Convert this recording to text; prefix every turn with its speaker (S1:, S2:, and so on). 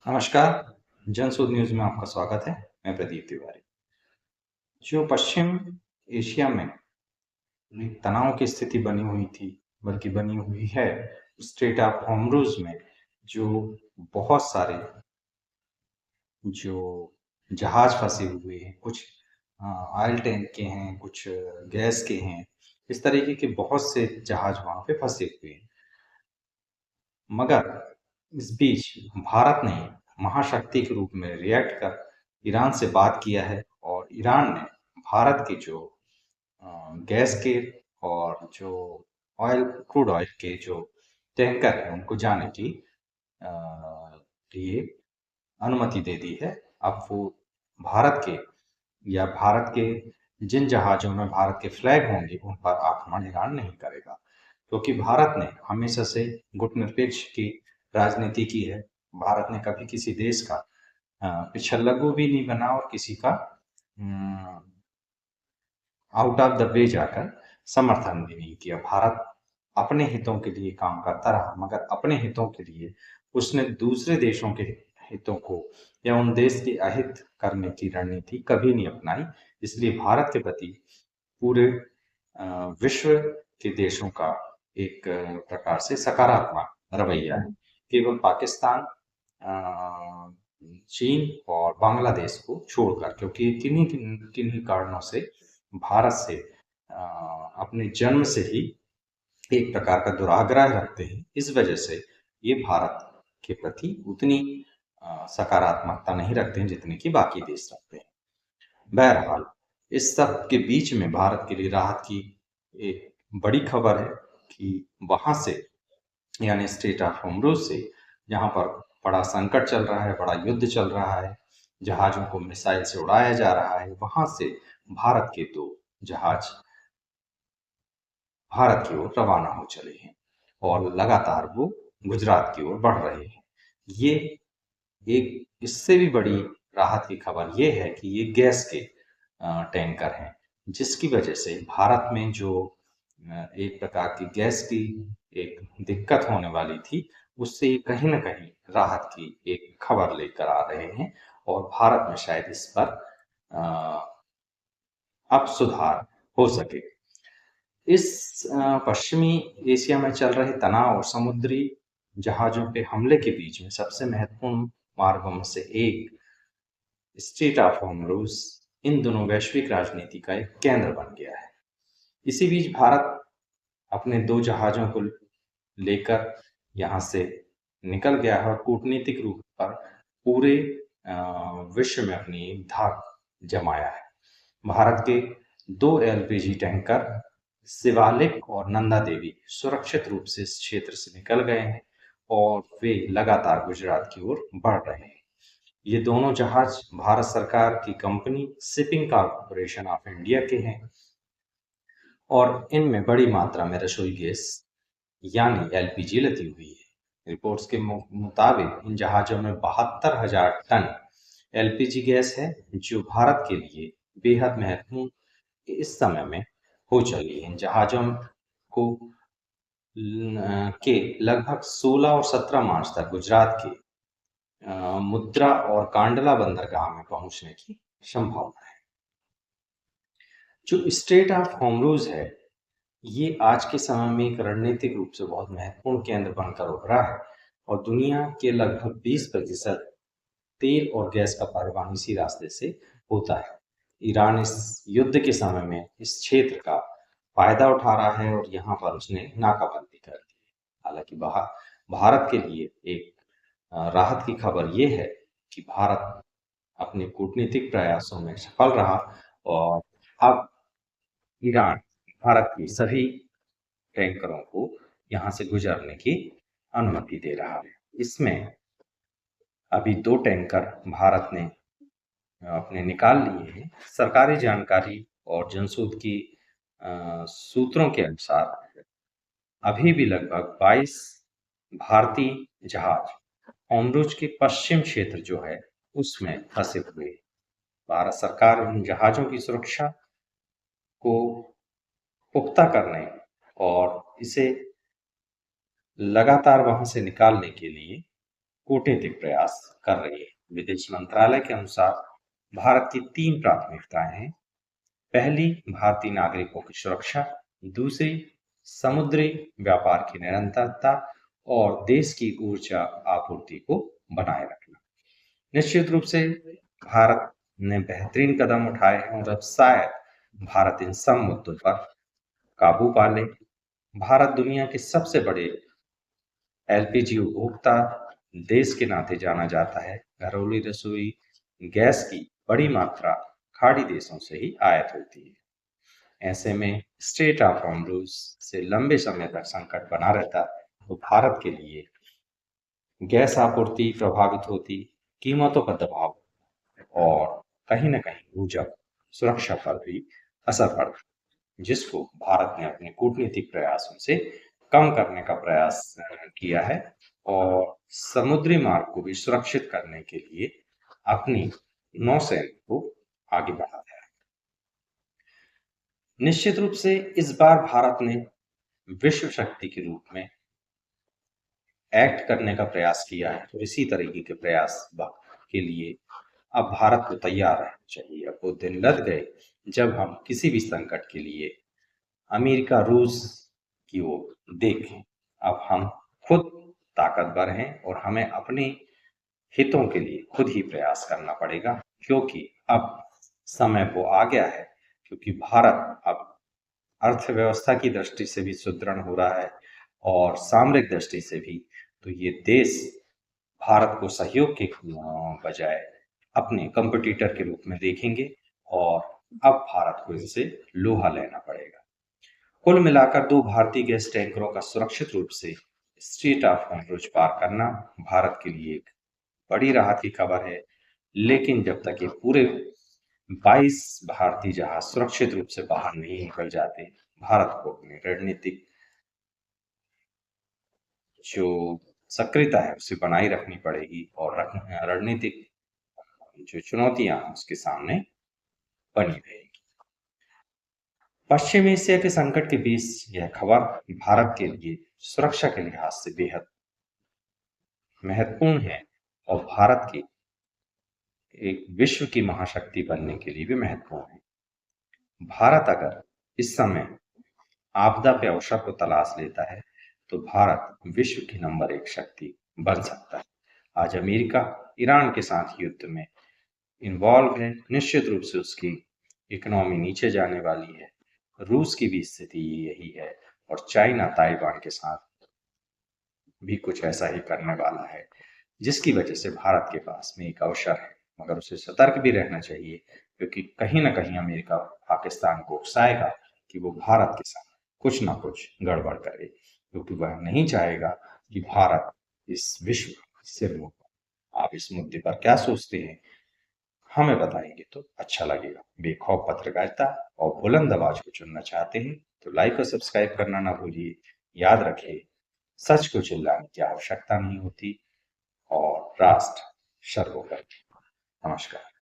S1: नमस्कार, जनशोध न्यूज़ में आपका स्वागत है। मैं प्रदीप तिवारी। जो पश्चिम एशिया में एक तनाव की स्थिति बनी हुई थी, बल्कि बनी हुई है, स्ट्रेट ऑफ हॉर्मुज़ में जो बहुत सारे जो जहाज फंसे हुए हैं, कुछ ऑयल टैंक के हैं, कुछ गैस के हैं, इस तरीके के बहुत से जहाज वहाँ पे फंसे हुए हैं। मगर इस बीच भारत ने महाशक्ति के रूप में रिएक्ट कर ईरान से बात किया है और ईरान ने भारत के जो गैस के और जो क्रूड ऑयल के जो टैंकर हैं उनको जाने की अ, लिए अनुमति दे दी है। अब वो भारत के भारत के जिन जहाजों में भारत के फ्लैग होंगे उन पर आक्रमण ईरान नहीं करेगा, क्योंकि भारत ने हमेशा से गुटनिरपेक्ष की राजनीति की है। भारत ने कभी किसी देश का पिछल्लगू भी नहीं बना और किसी का आउट ऑफ द वे जाकर समर्थन भी नहीं किया। भारत अपने हितों के लिए काम करता रहा, मगर अपने हितों के लिए उसने दूसरे देशों के हितों को या उन देश के अहित करने की रणनीति कभी नहीं अपनाई। इसलिए भारत के प्रति पूरे विश्व के देशों का एक प्रकार से सकारात्मक रवैया है। केवल पाकिस्तान, चीन और बांग्लादेश को छोड़कर, क्योंकि किन्हीं किन्हीं कारणों से भारत से अपने जन्म से ही एक प्रकार का दुराग्रह रखते हैं। इस वजह से ये भारत के प्रति उतनी सकारात्मकता नहीं रखते हैं जितनी कि बाकी देश रखते हैं। बहरहाल, इस सब के बीच में भारत के लिए राहत की एक बड़ी खबर है कि वहां से, यानी स्ट्रेट ऑफ होर्मुज़ से, जहां पर बड़ा संकट चल रहा है, बड़ा युद्ध चल रहा है, जहाजों को मिसाइल से उड़ाया जा रहा है, वहां से भारत के 2 जहाज भारत की ओर रवाना हो चले हैं और लगातार वो गुजरात की ओर बढ़ रहे हैं। ये एक इससे भी बड़ी राहत की खबर ये है कि ये गैस के टैंकर हैं, जिसकी वजह से भारत में जो एक प्रकार की गैस की एक दिक्कत होने वाली थी, उससे कहीं न कहीं राहत की एक खबर लेकर आ रहे हैं और भारत में शायद इस पर अब सुधार हो सके। इस पश्चिमी एशिया में चल रहे तनाव और समुद्री जहाज़ों पे हमले के बीच में सबसे महत्वपूर्ण मार्गों में से एक स्ट्रेट ऑफ होर्मुज़ इन दोनों वैश्विक राजनीति का एक केंद्र बन गया है। इसी बीच भारत अपने 2 जहाज़ों को लेकर यहाँ से निकल गया है और कूटनीतिक रूप पर पूरे विश्व में अपनी धाक जमाया है। भारत के 2 एलपीजी टैंकर शिवालिक और नंदा देवी सुरक्षित रूप से इस क्षेत्र से निकल गए हैं और वे लगातार गुजरात की ओर बढ़ रहे हैं। ये दोनों जहाज भारत सरकार की company shipping corporation of India के हैं और इनमें बड़ी मात्रा में रसोई गैस यानी एलपीजी लदी हुई है। रिपोर्ट्स के मुताबिक इन जहाज़ों में 72,000 टन एलपीजी गैस है, जो भारत के लिए बेहद महत्वपूर्ण इस समय में हो चली है। इन जहाज़ों को के लगभग 16 और 17 मार्च तक गुजरात के मुद्रा और कांडला बंदरगाह में पहुंचने की संभावना है। जो स्ट्रेट ऑफ होर्मुज़ है, ये आज के समय में एक रणनीतिक रूप से बहुत महत्वपूर्ण केंद्र बनकर उभरा है और दुनिया के लगभग 20% तेल और गैस का परिवहन इसी रास्ते से होता है। ईरान इस युद्ध के समय में इस क्षेत्र का फायदा उठा रहा है और यहाँ पर उसने नाकाबंदी कर दी है। हालांकि भारत के लिए एक राहत की खबर ये है कि भारत अपने कूटनीतिक प्रयासों में सफल रहा और अब ईरान भारत की सभी टैंकरों को यहाँ से गुजरने की अनुमति दे रहा है। इसमें अभी 2 टैंकर भारत ने अपने निकाल लिए हैं। सरकारी जानकारी और जनशोध की सूत्रों के अनुसार अभी भी लगभग 22 भारतीय जहाज होर्मुज़ के पश्चिम क्षेत्र जो है उसमें फंसे हुए। भारत सरकार उन जहाजों की सुरक्षा को पुख्ता करने और इसे लगातार वहां से निकालने के लिए कूटनीतिक प्रयास कर रही है। विदेश मंत्रालय के अनुसार भारत की 3 प्राथमिकताएं हैं। पहली, भारतीय नागरिकों की सुरक्षा, दूसरी, समुद्री व्यापार की निरंतरता और देश की ऊर्जा आपूर्ति को बनाए रखना। निश्चित रूप से भारत ने बेहतरीन कदम उठाए हैं और अब शायद भारत इन सब मुद्दों पर काबू पा ले। भारत दुनिया के सबसे बड़े एलपीजी उपभोक्ता देश के नाते जाना जाता है। घरेलू रसोई गैस की बड़ी मात्रा खाड़ी देशों से ही आयात होती है। ऐसे में स्टेट ऑफ हॉर्मुज़ से लंबे समय तक संकट बना रहता तो भारत के लिए गैस आपूर्ति प्रभावित होती, कीमतों पर दबाव और कहीं न कहीं ऊर्जा सुरक्षा पर भी असर पड़ता, जिसको भारत ने अपने कूटनीतिक प्रयासों से कम करने का प्रयास किया है और समुद्री मार्ग को भी सुरक्षित करने के लिए अपनी नौसेना को आगे बढ़ाया है। निश्चित रूप से इस बार भारत ने विश्व शक्ति के रूप में एक्ट करने का प्रयास किया है, तो इसी तरीके के प्रयास के लिए अब भारत को तैयार रहना चाहिए। अब वो दिन लद गए जब हम किसी भी संकट के लिए अमेरिका रूस की ओर देखें। अब हम खुद ताकतवर हैं और हमें अपने हितों के लिए खुद ही प्रयास करना पड़ेगा, क्योंकि अब समय वो आ गया है, क्योंकि भारत अब अर्थव्यवस्था की दृष्टि से भी सुदृढ़ हो रहा है और सामरिक दृष्टि से भी। तो ये देश भारत को सहयोग के बजाय अपने कंपटीटर के रूप में देखेंगे और अब भारत को इससे लोहा लेना पड़ेगा। कुल मिलाकर 2 भारतीय गैस टैंकरों का सुरक्षित रूप से स्ट्रेट ऑफ हॉर्मुज़ पार करना भारत के लिए एक बड़ी राहत की खबर है। लेकिन जब तक ये पूरे 22 भारतीय जहाज सुरक्षित रूप से बाहर नहीं निकल जाते, भारत को अपनी रणनीतिक जो सक्रियता है उसे बनाए रखनी पड़ेगी और रणनीतिक जो चुनौतियां हैं उसके सामने बनी रहेगी। पश्चिम एशिया के संकट के बीच यह खबर भारत के लिए सुरक्षा के लिहाज से बेहद महत्वपूर्ण है और भारत की एक विश्व की महाशक्ति बनने के लिए भी महत्वपूर्ण है। भारत अगर इस समय आपदा पे अवसर को तलाश लेता है तो भारत विश्व की नंबर 1 शक्ति बन सकता है। आज अमेरिका ईरान के साथ युद्ध में इन्वॉल्व है, निश्चित रूप से उसकी इकोनॉमी नीचे जाने वाली है। रूस की भी स्थिति यही है और चाइना ताइवान के साथ भी कुछ ऐसा ही करने वाला है, जिसकी वजह से भारत के पास में एक अवसर है, मगर उसे सतर्क भी रहना चाहिए, क्योंकि कहीं ना कहीं अमेरिका पाकिस्तान को उकसाएगा कि वो भारत के साथ कुछ ना कुछ गड़बड़ करे, क्योंकि वह नहीं चाहेगा कि भारत इस विश्व से मुक्त। आप इस मुद्दे पर क्या सोचते हैं, हमें बताएंगे तो अच्छा लगेगा। बेखौफ पत्रकारिता और बुलंद आवाज को चुनना चाहते हैं तो लाइक और सब्सक्राइब करना ना भूलिए। याद रखिए, सच को चिल्लाने की आवश्यकता नहीं होती और राष्ट्र सर्वोपरि। नमस्कार।